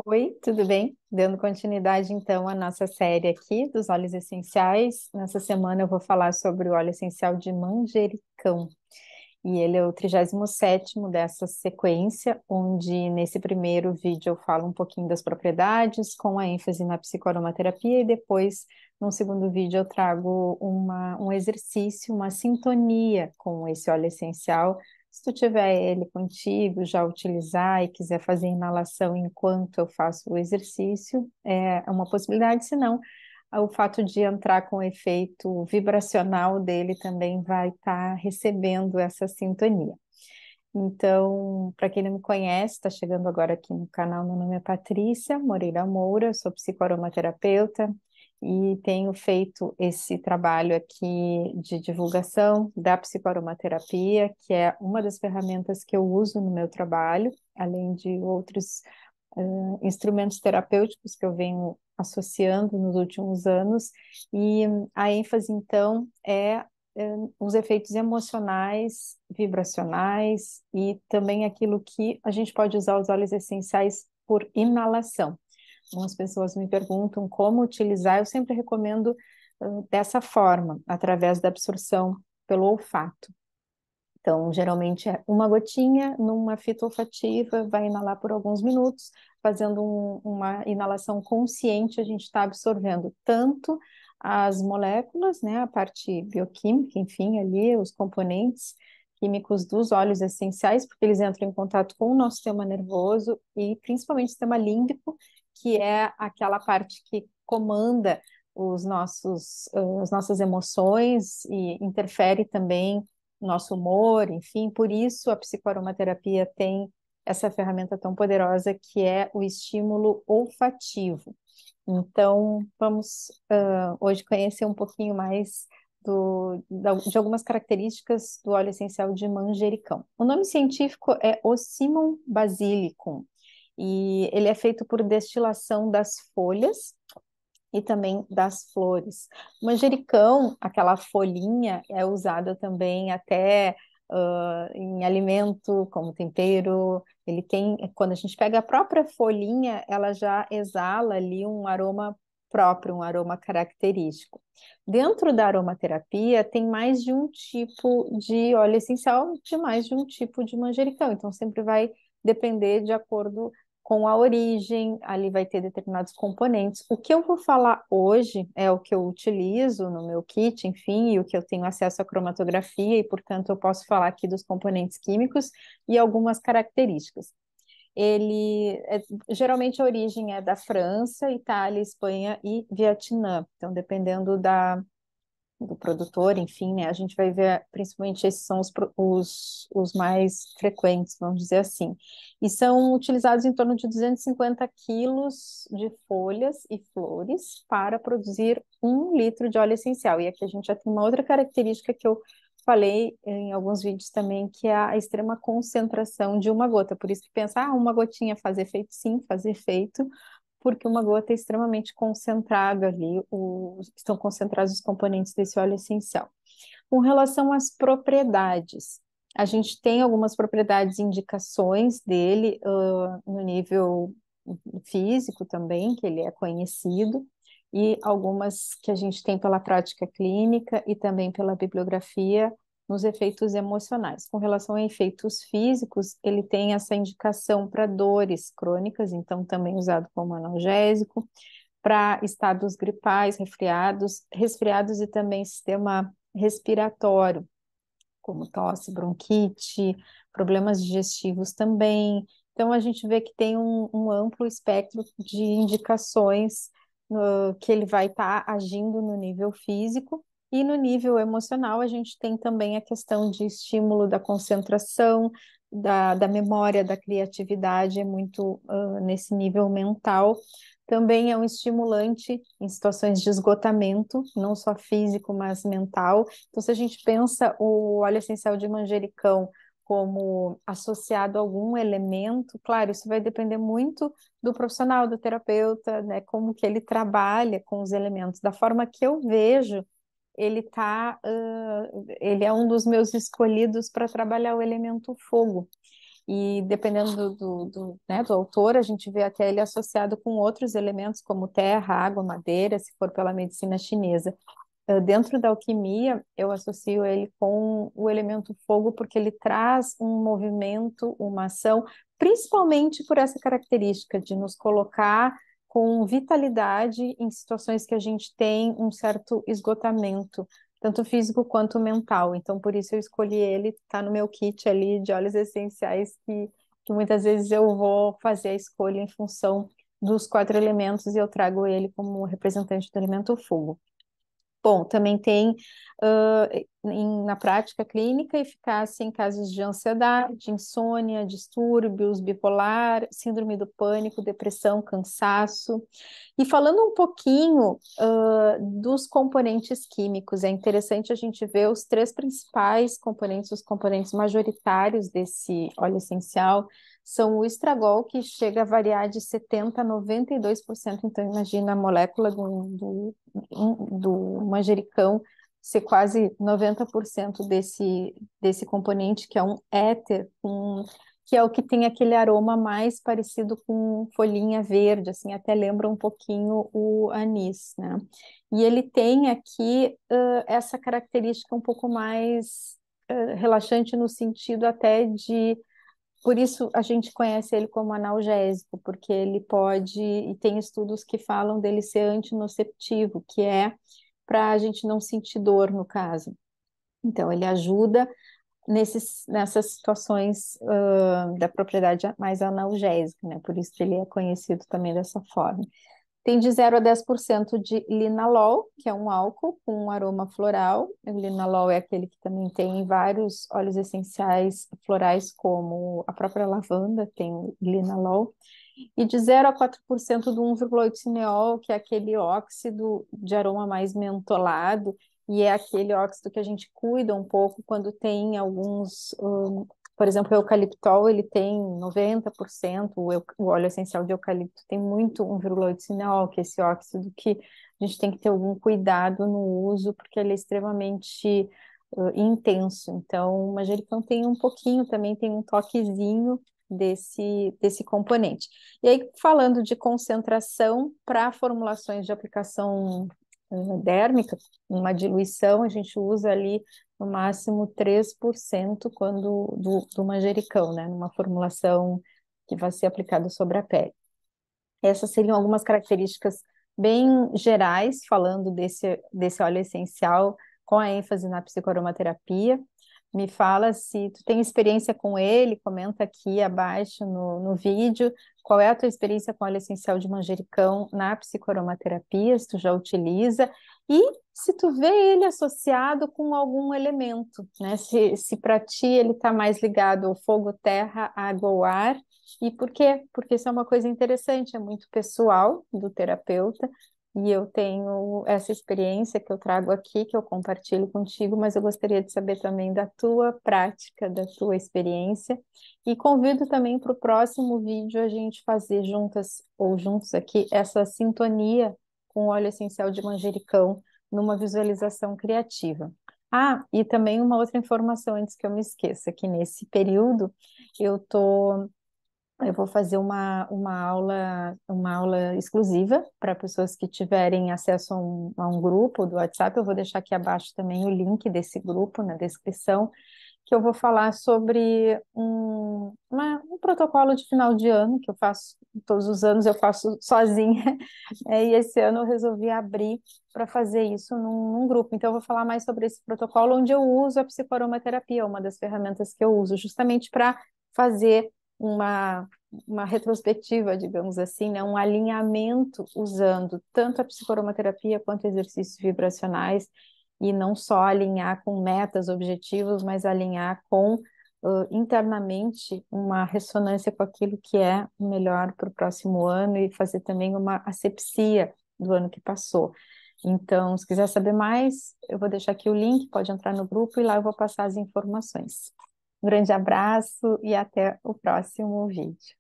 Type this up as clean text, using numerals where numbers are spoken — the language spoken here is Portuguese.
Oi, tudo bem? Dando continuidade então à nossa série aqui dos óleos essenciais. Nessa semana eu vou falar sobre o óleo essencial de manjericão. E ele é o 37º dessa sequência, onde nesse primeiro vídeo eu falo um pouquinho das propriedades, com a ênfase na psicoaromaterapia, e depois, no segundo vídeo, eu trago um exercício, uma sintonia com esse óleo essencial. Se tu tiver ele contigo, já utilizar e quiser fazer inalação enquanto eu faço o exercício, é uma possibilidade, se não o fato de entrar com o efeito vibracional dele também vai estar recebendo essa sintonia. Então, para quem não me conhece, está chegando agora aqui no canal, meu nome é Patrícia Moreira Moura, sou psicoaromaterapeuta e tenho feito esse trabalho aqui de divulgação da psicoaromaterapia, que é uma das ferramentas que eu uso no meu trabalho, além de outros instrumentos terapêuticos que eu venho associando nos últimos anos, e a ênfase, então, é os efeitos emocionais, vibracionais e também aquilo que a gente pode usar os óleos essenciais por inalação. Algumas pessoas me perguntam como utilizar, eu sempre recomendo dessa forma, através da absorção pelo olfato. Então, geralmente é uma gotinha numa fita olfativa, vai inalar por alguns minutos, fazendo uma inalação consciente, a gente está absorvendo tanto as moléculas, né, a parte bioquímica, enfim, ali, os componentes químicos dos óleos essenciais, porque eles entram em contato com o nosso sistema nervoso e principalmente o sistema límbico, que é aquela parte que comanda as nossas emoções e interfere também nosso humor, enfim, por isso a psicoaromaterapia tem essa ferramenta tão poderosa que é o estímulo olfativo. Então, vamos hoje conhecer um pouquinho mais de algumas características do óleo essencial de manjericão. O nome científico é Ocimum basilicum e ele é feito por destilação das folhas e também das flores. O manjericão, aquela folhinha, é usada também até em alimento, como tempero. Ele tem, quando a gente pega a própria folhinha, ela já exala ali um aroma próprio, um aroma característico. Dentro da aromaterapia, tem mais de um tipo de óleo essencial, de mais de um tipo de manjericão. Então, sempre vai depender de acordo com a origem, ali vai ter determinados componentes. O que eu vou falar hoje é o que eu utilizo no meu kit, enfim, e o que eu tenho acesso à cromatografia, e, portanto, eu posso falar aqui dos componentes químicos e algumas características. Geralmente a origem é da França, Itália, Espanha e Vietnã. Então, dependendo do produtor, enfim, né? A gente vai ver, principalmente esses são os mais frequentes, vamos dizer assim. E são utilizados em torno de 250 quilos de folhas e flores para produzir 1 litro de óleo essencial. E aqui a gente já tem uma outra característica que eu falei em alguns vídeos também, que é a extrema concentração de uma gota. Por isso que pensa, uma gotinha faz efeito? Sim, faz efeito, porque uma gota é extremamente concentrada ali, estão concentrados os componentes desse óleo essencial. Com relação às propriedades, a gente tem algumas propriedades e indicações dele no nível físico também, que ele é conhecido, e algumas que a gente tem pela prática clínica e também pela bibliografia nos efeitos emocionais. Com relação a efeitos físicos, ele tem essa indicação para dores crônicas, então também usado como analgésico, para estados gripais, resfriados e também sistema respiratório, como tosse, bronquite, problemas digestivos também. Então, a gente vê que tem um amplo espectro de indicações que ele vai estar agindo no nível físico. E no nível emocional, a gente tem também a questão de estímulo da concentração, da memória, da criatividade, é muito nesse nível mental. Também é um estimulante em situações de esgotamento, não só físico, mas mental. Então, se a gente pensa o óleo essencial de manjericão como associado a algum elemento, claro, isso vai depender muito do profissional, do terapeuta, né, como que ele trabalha com os elementos. Da forma que eu vejo, ele é um dos meus escolhidos para trabalhar o elemento fogo. e dependendo né, do autor, a gente vê até ele associado com outros elementos como terra, água, madeira, se for pela medicina chinesa. Dentro da alquimia, eu associo ele com o elemento fogo porque ele traz um movimento, uma ação, principalmente por essa característica de nos colocar com vitalidade em situações que a gente tem um certo esgotamento, tanto físico quanto mental. Então, por isso eu escolhi ele, está no meu kit ali de óleos essenciais que muitas vezes eu vou fazer a escolha em função dos quatro elementos e eu trago ele como representante do elemento fogo. Bom, também tem na prática clínica eficácia em casos de ansiedade, insônia, distúrbios bipolar, síndrome do pânico, depressão, cansaço. E falando um pouquinho dos componentes químicos, é interessante a gente ver os três principais componentes, os componentes majoritários desse óleo essencial, são o estragol, que chega a variar de 70% a 92%. Então, imagina a molécula do manjericão ser quase 90% desse componente, que é um éter, que é o que tem aquele aroma mais parecido com folhinha verde, assim, até lembra um pouquinho o anis, né? E ele tem aqui essa característica um pouco mais relaxante no sentido até de por isso a gente conhece ele como analgésico, porque ele pode, e tem estudos que falam dele ser antinociceptivo, que é para a gente não sentir dor, no caso. Então, ele ajuda nessas situações da propriedade mais analgésica, né? Por isso que ele é conhecido também dessa forma. Tem de 0 a 10% de linalol, que é um álcool com um aroma floral. O linalol é aquele que também tem em vários óleos essenciais florais, como a própria lavanda tem o linalol. E de 0 a 4% do 1,8-cineol, que é aquele óxido de aroma mais mentolado, e é aquele óxido que a gente cuida um pouco quando tem alguns, por exemplo, o eucaliptol, ele tem 90%, o óleo essencial de eucalipto tem muito 1,8-cineol, que é esse óxido que a gente tem que ter algum cuidado no uso, porque ele é extremamente intenso. Então, o manjericão tem um pouquinho, também tem um toquezinho desse componente. E aí, falando de concentração para formulações de aplicação dérmica, uma diluição, a gente usa ali no máximo 3% do manjericão, né? Numa formulação que vai ser aplicada sobre a pele. Essas seriam algumas características bem gerais, falando desse óleo essencial, com a ênfase na psicoaromaterapia. Me fala se tu tem experiência com ele, comenta aqui abaixo no vídeo, qual é a tua experiência com óleo essencial de manjericão na psicoaromaterapia, se tu já utiliza, e se tu vê ele associado com algum elemento, né? Se para ti ele está mais ligado ao fogo, terra, água ou ar, e por quê? Porque isso é uma coisa interessante, é muito pessoal do terapeuta, e eu tenho essa experiência que eu trago aqui, que eu compartilho contigo, mas eu gostaria de saber também da tua prática, da tua experiência. E convido também para o próximo vídeo a gente fazer juntas ou juntos aqui essa sintonia com óleo essencial de manjericão numa visualização criativa. Ah, e também uma outra informação antes que eu me esqueça, que nesse período eu vou fazer uma aula exclusiva para pessoas que tiverem acesso a um grupo do WhatsApp. Eu vou deixar aqui abaixo também o link desse grupo na descrição, que eu vou falar sobre um protocolo de final de ano que eu faço todos os anos, eu faço sozinha, e esse ano eu resolvi abrir para fazer isso num grupo. Então, eu vou falar mais sobre esse protocolo, onde eu uso a psicoaromaterapia, uma das ferramentas que eu uso, justamente para fazer uma retrospectiva, digamos assim, né? Um alinhamento usando tanto a psicoaromaterapia quanto exercícios vibracionais, e não só alinhar com metas, objetivos, mas alinhar com internamente uma ressonância com aquilo que é o melhor para o próximo ano e fazer também uma asepsia do ano que passou. Então, se quiser saber mais, eu vou deixar aqui o link, pode entrar no grupo e lá eu vou passar as informações. Um grande abraço e até o próximo vídeo.